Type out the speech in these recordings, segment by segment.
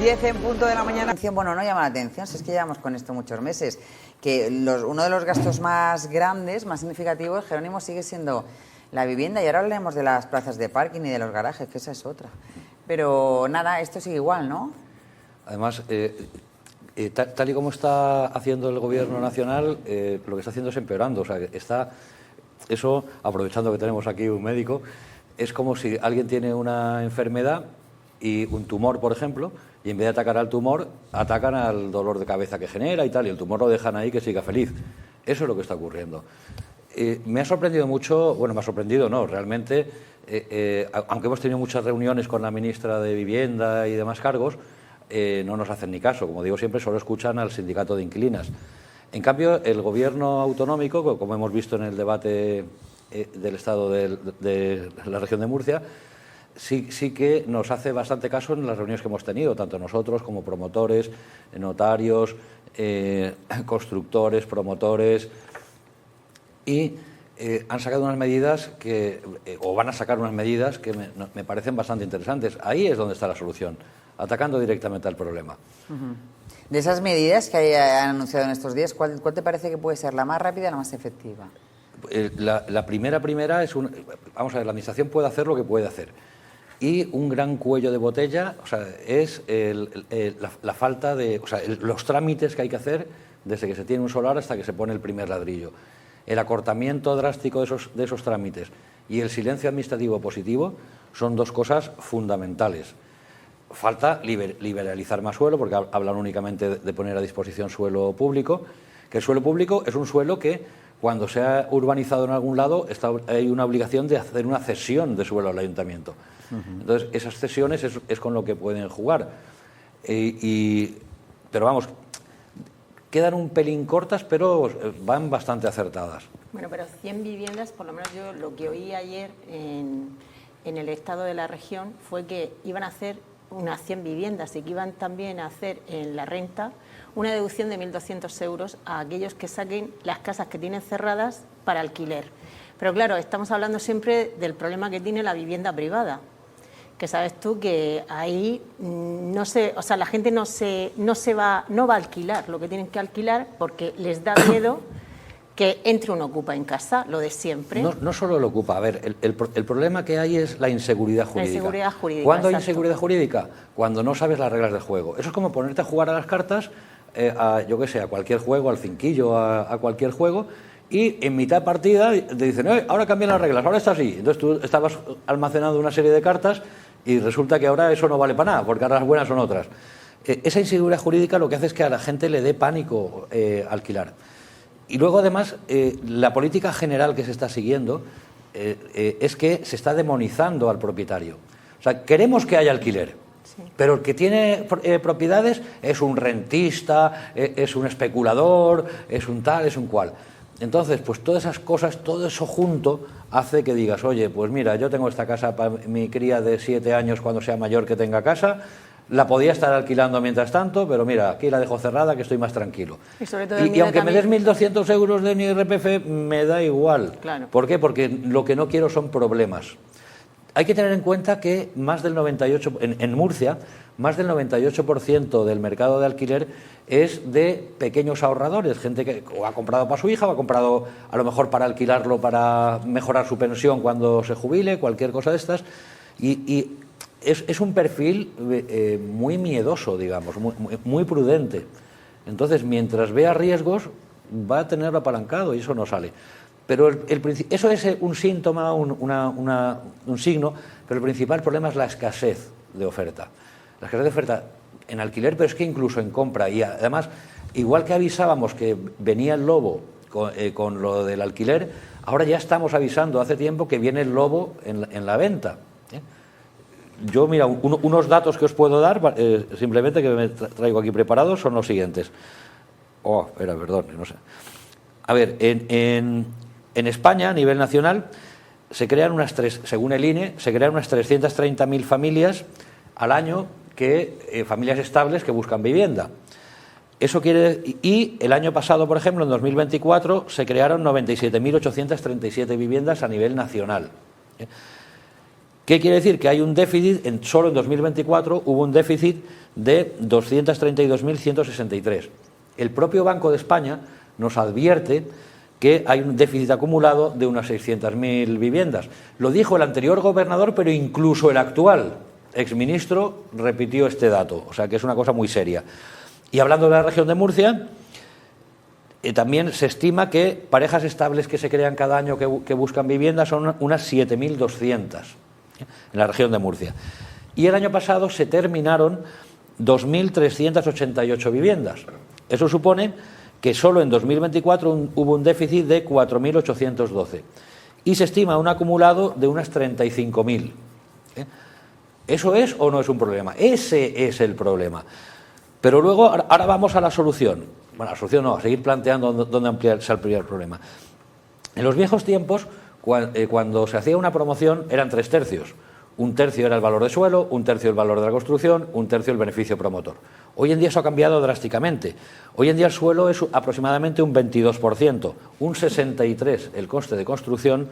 10 en punto de la mañana. Bueno, no llama la atención, si es que llevamos con esto muchos meses, que uno de los gastos más grandes, más significativos, Jerónimo, sigue siendo la vivienda. Y ahora hablaremos de las plazas de parking y de los garajes, que esa es otra. Pero nada, esto sigue igual, ¿no? Además, tal y como está haciendo el Gobierno nacional, lo que está haciendo es empeorando. O sea, eso, aprovechando que tenemos aquí un médico, es como si alguien tiene una enfermedad y un tumor, por ejemplo, y en vez de atacar al tumor, atacan al dolor de cabeza que genera y tal, y el tumor lo dejan ahí que siga feliz. Eso es lo que está ocurriendo. Me ha sorprendido mucho, bueno, me ha sorprendido, no, realmente, aunque hemos tenido muchas reuniones con la ministra de Vivienda y demás cargos, no nos hacen ni caso. Como digo siempre, solo escuchan al sindicato de inquilinas. En cambio, el Gobierno autonómico, como hemos visto en el debate del Estado de la región de Murcia, sí que nos hace bastante caso en las reuniones que hemos tenido, tanto nosotros como promotores, notarios, constructores, promotores, y han sacado unas medidas o van a sacar unas medidas que me parecen bastante interesantes. Ahí es donde está la solución, atacando directamente al problema. De esas medidas que han anunciado en estos días, ¿cuál te parece que puede ser la más rápida y la más efectiva? La primera es vamos a ver, la Administración puede hacer lo que puede hacer. Y un gran cuello de botella, o sea, es la falta de, o sea, los trámites que hay que hacer desde que se tiene un solar hasta que se pone el primer ladrillo. El acortamiento drástico de esos trámites y el silencio administrativo positivo son dos cosas fundamentales. Falta liberalizar más suelo, porque hablan únicamente de poner a disposición suelo público, que el suelo público es un suelo que, cuando se ha urbanizado en algún lado, hay una obligación de hacer una cesión de suelo al ayuntamiento. Entonces, esas cesiones es con lo que pueden jugar. Pero vamos, quedan un pelín cortas, pero van bastante acertadas. Bueno, pero 100 viviendas, por lo menos yo lo que oí ayer en el estado de la región fue que iban a hacer unas 100 viviendas y que iban también a hacer en la renta una deducción de 1.200 euros a aquellos que saquen las casas que tienen cerradas para alquiler. Pero claro, estamos hablando siempre del problema que tiene la vivienda privada, que sabes tú que ahí no sé, o sea, la gente no va a alquilar lo que tienen que alquilar porque les da miedo que entre un ocupa en casa, lo de siempre. No solo el ocupa, a ver, el problema que hay es la inseguridad jurídica. La inseguridad jurídica. ¿Cuándo hay inseguridad jurídica? Cuando no sabes las reglas del juego. Eso es como ponerte a jugar a las cartas, yo qué sé, a cualquier juego, al cinquillo, a cualquier juego, y en mitad de partida te dicen, ahora cambian las reglas, ahora está así. Entonces tú estabas almacenando una serie de cartas y resulta que ahora eso no vale para nada, porque ahora las buenas son otras. Esa inseguridad jurídica lo que hace es que a la gente le dé pánico alquilar. Y luego, además, la política general que se está siguiendo es que se está demonizando al propietario. O sea, queremos que haya alquiler, sí, pero el que tiene propiedades es un rentista, es un especulador, es un tal, es un cual. Entonces, pues todas esas cosas, todo eso junto hace que digas, oye, pues mira, yo tengo esta casa para mi cría de 7 años cuando sea mayor que tenga casa, la podía estar alquilando mientras tanto, pero mira, aquí la dejo cerrada que estoy más tranquilo. Y, sobre todo y aunque me des 1.200 euros de mi IRPF, me da igual. Claro. ¿Por qué? Porque lo que no quiero son problemas. Hay que tener en cuenta que más del 98%, en Murcia, más del 98% del mercado de alquiler es de pequeños ahorradores, gente que o ha comprado para su hija o ha comprado a lo mejor para alquilarlo para mejorar su pensión cuando se jubile, cualquier cosa de estas. Y es un perfil muy miedoso, digamos, muy prudente. Entonces, mientras vea riesgos, va a tenerlo apalancado y eso no sale. Pero eso es un síntoma, un signo, pero el principal problema es la escasez de oferta. La escasez de oferta en alquiler, pero es que incluso en compra. Y además, igual que avisábamos que venía el lobo con lo del alquiler, ahora ya estamos avisando hace tiempo que viene el lobo en la venta. Yo, mira, unos datos que os puedo dar, simplemente que me traigo aquí preparados, son los siguientes. Perdón, no sé. A ver, en España, a nivel nacional, según el INE, se crean unas 330.000 familias al año, familias estables que buscan vivienda. Eso y el año pasado, por ejemplo, en 2024, se crearon 97.837 viviendas a nivel nacional. ¿Qué quiere decir? Que hay un déficit, solo en 2024 hubo un déficit de 232.163. El propio Banco de España nos advierte que hay un déficit acumulado de unas 600.000 viviendas. Lo dijo el anterior gobernador, pero incluso el actual exministro repitió este dato, o sea que es una cosa muy seria. Y hablando de la región de Murcia, también se estima que parejas estables que se crean cada año que buscan vivienda son unas 7.200 en la región de Murcia. Y el año pasado se terminaron 2.388 viviendas. Eso supone que solo en 2024 hubo un déficit de 4.812 y se estima un acumulado de unas 35.000. ¿Eso es o no es un problema? Ese es el problema. Pero luego, ahora vamos a la solución. Bueno, la solución no, a seguir planteando dónde se amplía el problema. En los viejos tiempos, cuando se hacía una promoción, eran 3 tercios. Un tercio era el valor de suelo, un tercio el valor de la construcción, un tercio el beneficio promotor. Hoy en día eso ha cambiado drásticamente. Hoy en día el suelo es aproximadamente un 22%, un 63% el coste de construcción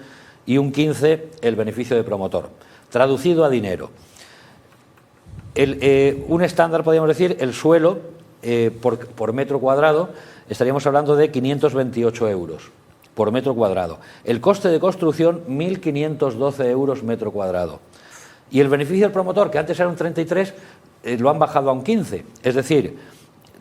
y un 15% el beneficio de promotor. Traducido a dinero. Un estándar, podríamos decir, el suelo por metro cuadrado, estaríamos hablando de 528 euros por metro cuadrado. El coste de construcción, 1.512 euros metro cuadrado. Y el beneficio del promotor, que antes era un 33, lo han bajado a un 15, es decir,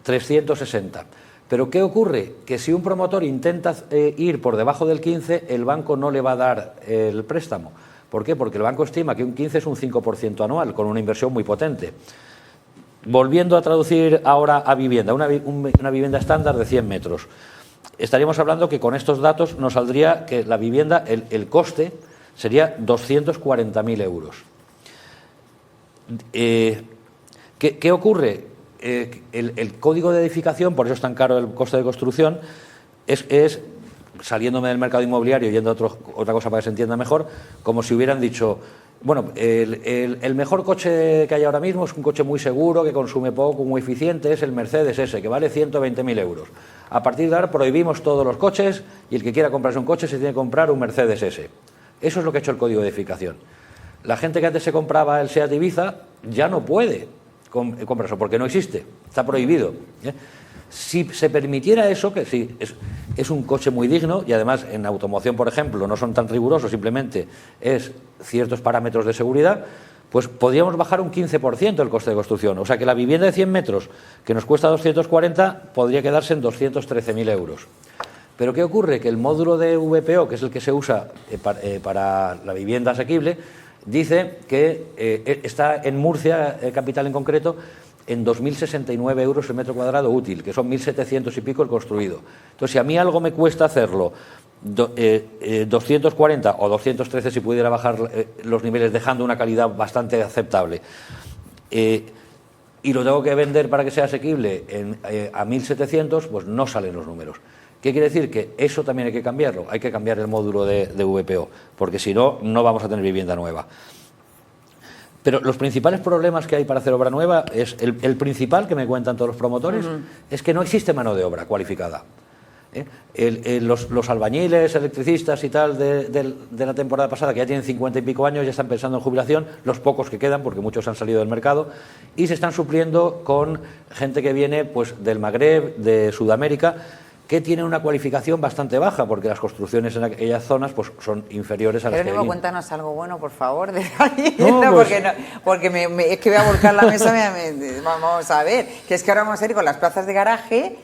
360. Pero ¿qué ocurre? Que si un promotor intenta ir por debajo del 15, el banco no le va a dar el préstamo. ¿Por qué? Porque el banco estima que un 15 es un 5% anual, con una inversión muy potente. Volviendo a traducir ahora a vivienda, una vivienda estándar de 100 metros. Estaríamos hablando que con estos datos nos saldría que la vivienda, el coste, sería 240.000 euros. ¿Qué ocurre? El código de edificación, por eso es tan caro el coste de construcción, es saliéndome del mercado inmobiliario y yendo a otra cosa para que se entienda mejor, como si hubieran dicho, bueno, el mejor coche que hay ahora mismo es un coche muy seguro, que consume poco, muy eficiente, es el Mercedes S, que vale 120.000 euros. A partir de ahora prohibimos todos los coches y el que quiera comprarse un coche se tiene que comprar un Mercedes S. Eso es lo que ha hecho el código de edificación. La gente que antes se compraba el Seat Ibiza ya no puede comprarse porque no existe, está prohibido. Si se permitiera eso, que sí, es un coche muy digno y además en automoción, por ejemplo, no son tan rigurosos, simplemente es ciertos parámetros de seguridad, pues podríamos bajar un 15% el coste de construcción. O sea que la vivienda de 100 metros, que nos cuesta 240, podría quedarse en 213.000 euros. Pero ¿qué ocurre? Que el módulo de VPO, que es el que se usa para la vivienda asequible, dice que está en Murcia, capital en concreto, en 2.069 euros el metro cuadrado útil, que son 1.700 y pico el construido. Entonces, si a mí algo me cuesta hacerlo 240 o 213 si pudiera bajar los niveles dejando una calidad bastante aceptable, y lo tengo que vender para que sea asequible a 1.700, pues no salen los números. ¿Qué quiere decir? Que eso también hay que cambiarlo, hay que cambiar el módulo de VPO, porque si no, no vamos a tener vivienda nueva. Pero los principales problemas que hay para hacer obra nueva, es el principal que me cuentan todos los promotores, es que no existe mano de obra cualificada. Los albañiles, electricistas y tal de la temporada pasada, que ya tienen 50 y pico años, ya están pensando en jubilación, los pocos que quedan, porque muchos han salido del mercado, y se están supliendo con gente que viene pues del Magreb, de Sudamérica, que tienen una cualificación bastante baja, porque las construcciones en aquellas zonas pues son inferiores a las que hay. Cuéntanos algo bueno, por favor, de allí, no, pues, porque es que voy a volcar la mesa, vamos a ver, que es que ahora vamos a ir con las plazas de garaje,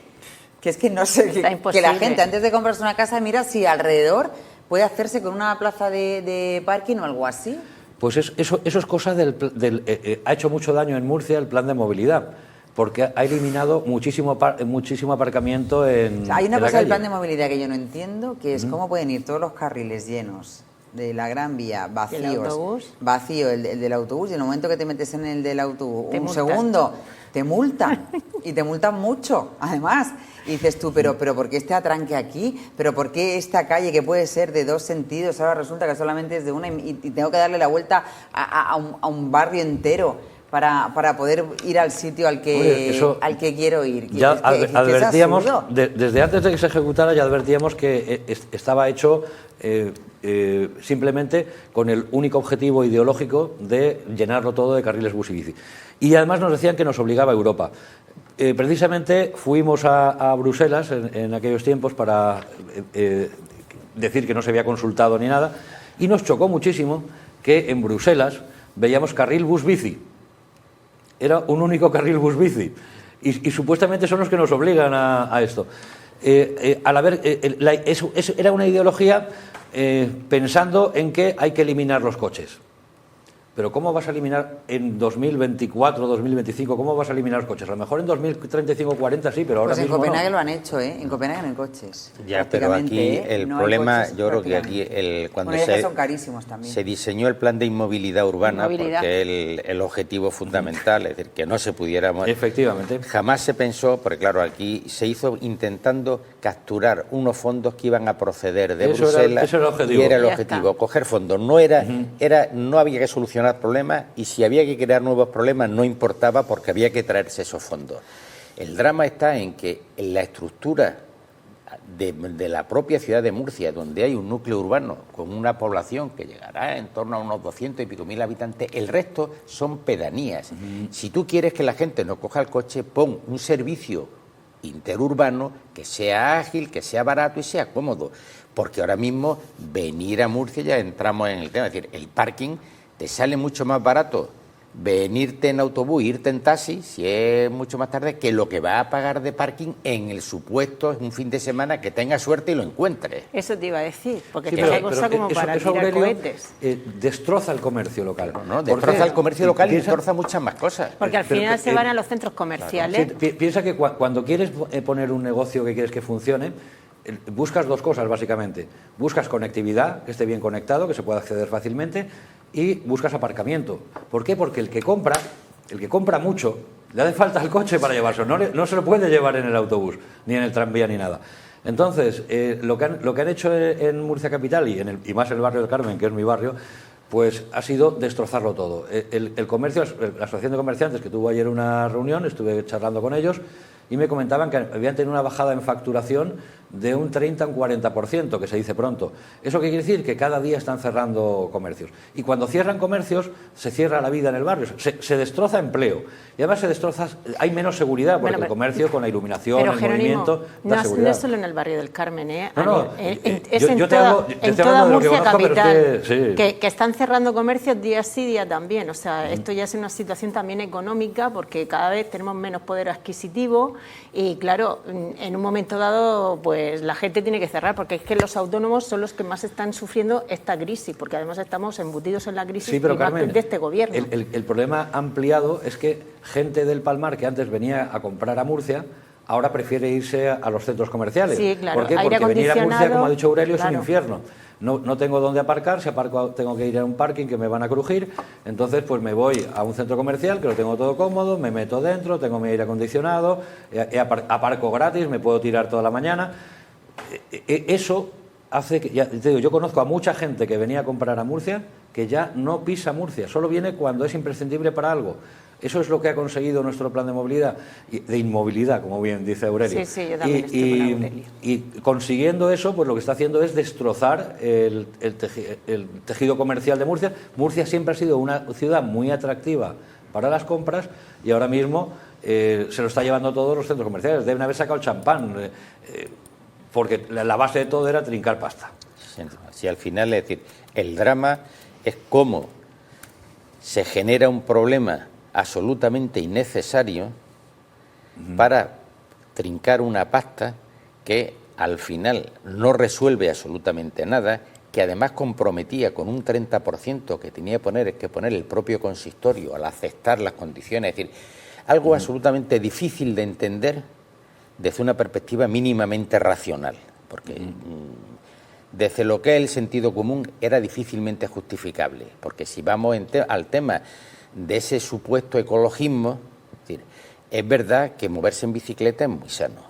que es que no sé, que la gente antes de comprarse una casa mira si alrededor puede hacerse con una plaza de parking o algo así. Pues eso es cosa ha hecho mucho daño en Murcia el plan de movilidad, porque ha eliminado muchísimo aparcamiento en Hay una en la cosa del calle. plan de movilidad que yo no entiendo, que es cómo pueden ir todos los carriles llenos de la Gran Vía, vacíos, ¿El autobús? vacío el del autobús, y en el momento que te metes en el del autobús, Te un multan. segundo, te multan, y te multan mucho, además. Y dices tú, pero ¿por qué este atranque aquí? ¿Pero por qué esta calle que puede ser de 2 sentidos ahora resulta que solamente es de una y tengo que darle la vuelta a un barrio entero? para poder ir al sitio al que quiero ir. Ya advertíamos, absurdo. desde antes de que se ejecutara, ya advertíamos que estaba hecho simplemente con el único objetivo ideológico de llenarlo todo de carriles bus y bici. Y además nos decían que nos obligaba a Europa. Precisamente fuimos a Bruselas en aquellos tiempos para decir que no se había consultado ni nada, y nos chocó muchísimo que en Bruselas veíamos carril bus-bici. Era un único carril bus-bici. Y supuestamente son los que nos obligan a esto. Era una ideología pensando en que hay que eliminar los coches. Pero ¿cómo vas a eliminar en 2024, 2025? ¿Cómo vas a eliminar los coches? A lo mejor en 2035, 40 sí, pero ahora pues mismo en Copenhague no. lo han hecho, ¿eh? En Copenhague no hay coches. Ya, pero aquí el problema, yo creo que aquí cuando son carísimos también. se diseñó el plan de inmovilidad urbana, porque el objetivo fundamental, es decir, que no se pudiera... Efectivamente. Jamás se pensó, porque claro, aquí se hizo intentando capturar unos fondos que iban a proceder de Bruselas. Ese era el objetivo. Y era el objetivo, coger fondos. No había que solucionar problemas, y si había que crear nuevos problemas no importaba, porque había que traerse esos fondos. El drama está en que en la estructura de la propia ciudad de Murcia, donde hay un núcleo urbano con una población que llegará en torno a unos 200 y pico mil habitantes, el resto son pedanías. Si tú quieres que la gente no coja el coche, pon un servicio interurbano que sea ágil, que sea barato y sea cómodo, porque ahora mismo venir a Murcia, ya entramos en el tema, es decir, el parking te sale mucho más barato venirte en autobús, irte en taxi, si es mucho más tarde, que lo que va a pagar de parking en el supuesto un fin de semana que tenga suerte y lo encuentre. Eso te iba a decir, porque Sí, es una cosa como para tirar Aurelio, cohetes. Destroza el comercio local. No, destroza el comercio local y destroza muchas más cosas. Porque al final se van a los centros comerciales. Sí, piensa que cuando quieres poner un negocio que quieres que funcione, buscas dos cosas básicamente. Buscas conectividad, que esté bien conectado, que se pueda acceder fácilmente, y buscas aparcamiento. ¿Por qué? Porque el que compra mucho, le hace falta el coche para llevarse, no se lo puede llevar en el autobús, ni en el tranvía, ni nada. Entonces, lo que han hecho en Murcia Capital y más en el barrio del Carmen, que es mi barrio, pues ha sido destrozarlo todo. El comercio, la Asociación de Comerciantes, que tuvo ayer una reunión, estuve charlando con ellos, y me comentaban que habían tenido una bajada en facturación de un 30 a un 40%, que se dice pronto. ¿Eso qué quiere decir? Que cada día están cerrando comercios. Y cuando cierran comercios, se cierra la vida en el barrio, se destroza empleo. Y además hay menos seguridad, porque el comercio con la iluminación, el movimiento, da seguridad. No es solo en el barrio del Carmen, es yo en te hablo toda de lo que Murcia conozco, pero capital, sí. que están cerrando comercios día sí, día también. O sea, esto ya es una situación también económica, porque cada vez tenemos menos poder adquisitivo y, claro, en un momento dado, pues la gente tiene que cerrar, porque es que los autónomos son los que más están sufriendo esta crisis, porque además estamos embutidos en la crisis, sí, pero, y más Carmen, de este gobierno. El problema ampliado es que gente del Palmar que antes venía a comprar a Murcia, ahora prefiere irse a los centros comerciales. Sí, claro. ¿Por qué? Aire Porque venir a Murcia, como ha dicho Aurelio, claro, es un infierno. No tengo dónde aparcar, si aparco tengo que ir a un parking que me van a crujir, entonces pues me voy a un centro comercial que lo tengo todo cómodo, me meto dentro, tengo mi aire acondicionado, aparco gratis, me puedo tirar toda la mañana. Eso hace que, ya te digo, yo conozco a mucha gente que venía a comprar a Murcia que ya no pisa Murcia, solo viene cuando es imprescindible para algo. Eso es lo que ha conseguido nuestro plan de movilidad, de inmovilidad, como bien dice Aurelio. Sí, yo también estoy con Aurelio. Y consiguiendo eso, pues lo que está haciendo es destrozar el tejido comercial de Murcia. Murcia siempre ha sido una ciudad muy atractiva para las compras y ahora mismo se lo está llevando todos los centros comerciales. Deben haber sacado el champán, porque la base de todo era trincar pasta. Sí, al final, es decir, el drama es cómo se genera un problema absolutamente innecesario para trincar una pasta que al final no resuelve absolutamente nada, que además comprometía con un 30% que tenía que poner el propio consistorio al aceptar las condiciones. Es decir, algo absolutamente difícil de entender desde una perspectiva mínimamente racional, porque desde lo que es el sentido común era difícilmente justificable, porque si vamos al tema de ese supuesto ecologismo, es verdad que moverse en bicicleta es muy sano.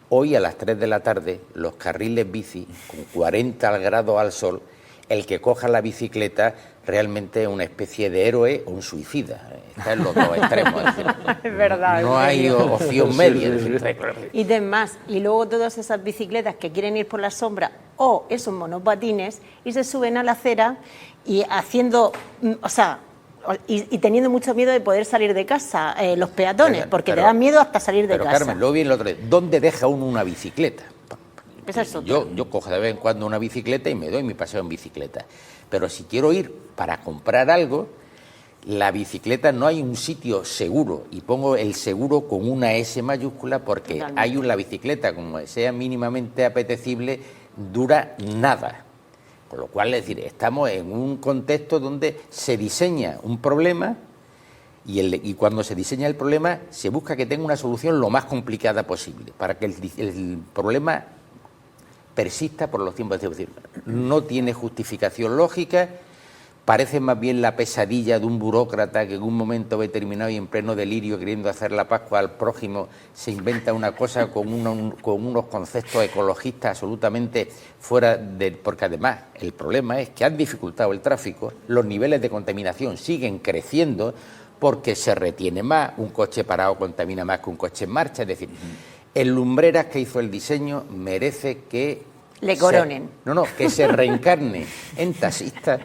Hoy a las 3 de la tarde los carriles bici con 40 grados al sol el que coja la bicicleta realmente es una especie de héroe o un suicida. Está en los dos extremos. Es decir, Es verdad. no hay opción media. Es decir, Y demás, y luego todas esas bicicletas que quieren ir por la sombra o esos monopatines y se suben a la acera y haciendo, o sea, y teniendo mucho miedo de poder salir de casa, los peatones, porque te dan miedo hasta salir de casa. Pero Carmen, luego viene el otro día, ¿dónde deja uno una bicicleta? Esa es otra. Yo cojo de vez en cuando una bicicleta y me doy mi paseo en bicicleta. Pero si quiero ir para comprar algo, la bicicleta no hay un sitio seguro, y pongo el seguro con una S mayúscula porque la bicicleta, como sea mínimamente apetecible, dura nada. Con lo cual, es decir, estamos en un contexto donde se diseña un problema y cuando se diseña el problema se busca que tenga una solución lo más complicada posible para que el problema persista por los tiempos. Es decir, no tiene justificación lógica, parece más bien la pesadilla de un burócrata que en un momento determinado y en pleno delirio, queriendo hacer la Pascua al prójimo, se inventa una cosa con unos conceptos ecologistas absolutamente fuera de... Porque además el problema es que han dificultado el tráfico, los niveles de contaminación siguen creciendo porque se retiene más, un coche parado contamina más que un coche en marcha, es decir... El Lumbreras que hizo el diseño merece que... Le coronen. Que se reencarne en taxista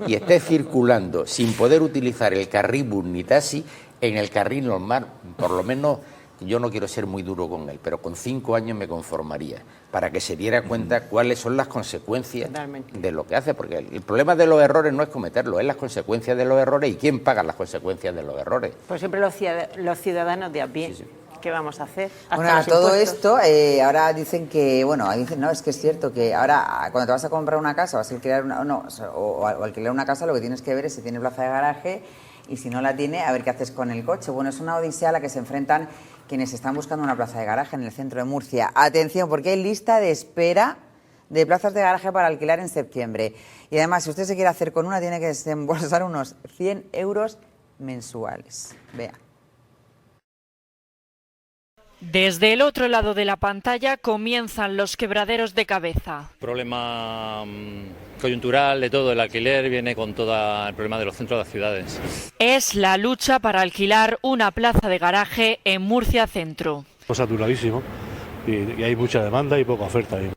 y esté circulando sin poder utilizar el carril bus ni taxi en el carril normal. Por lo menos, yo no quiero ser muy duro con él, pero con 5 años me conformaría para que se diera cuenta cuáles son las consecuencias de lo que hace. Porque el problema de los errores no es cometerlos, es las consecuencias de los errores y quién paga las consecuencias de los errores. Pues siempre los ciudadanos de a pie. Sí. ¿Qué vamos a hacer? Bueno, a todo esto, ahora dicen que, dicen, no, es que es cierto que ahora cuando te vas a comprar una casa, vas a alquilar o alquilar una casa, lo que tienes que ver es si tiene plaza de garaje y si no la tiene, a ver qué haces con el coche. Bueno, es una odisea a la que se enfrentan quienes están buscando una plaza de garaje en el centro de Murcia. Atención, porque hay lista de espera de plazas de garaje para alquilar en septiembre. Y además, si usted se quiere hacer con una, tiene que desembolsar unos 100 euros mensuales. Vea. Desde el otro lado de la pantalla comienzan los quebraderos de cabeza. Problema coyuntural de todo el alquiler viene con todo el problema de los centros de las ciudades. Es la lucha para alquilar una plaza de garaje en Murcia Centro. Saturadísimo y hay mucha demanda y poca oferta ahí.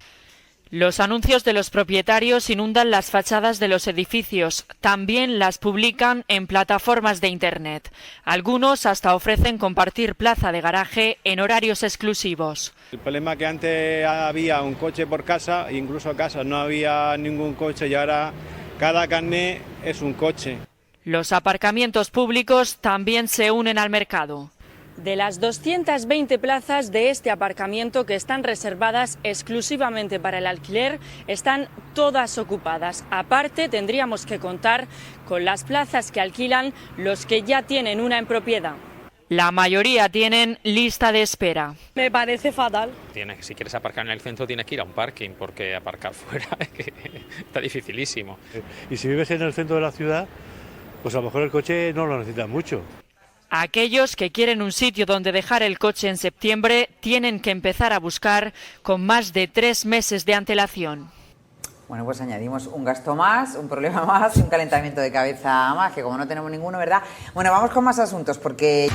Los anuncios de los propietarios inundan las fachadas de los edificios. También las publican en plataformas de Internet. Algunos hasta ofrecen compartir plaza de garaje en horarios exclusivos. El problema es que antes había un coche por casa, incluso en casa no había ningún coche y ahora cada carné es un coche. Los aparcamientos públicos también se unen al mercado. De las 220 plazas de este aparcamiento que están reservadas exclusivamente para el alquiler, están todas ocupadas. Aparte, tendríamos que contar con las plazas que alquilan los que ya tienen una en propiedad. La mayoría tienen lista de espera. Me parece fatal. Si quieres aparcar en el centro tienes que ir a un parking, porque aparcar fuera está dificilísimo. Y si vives en el centro de la ciudad, pues a lo mejor el coche no lo necesitas mucho. Aquellos que quieren un sitio donde dejar el coche en septiembre tienen que empezar a buscar con más de 3 meses de antelación. Bueno, pues añadimos un gasto más, un problema más y un calentamiento de cabeza más, que como no tenemos ninguno, ¿verdad? Bueno, vamos con más asuntos porque...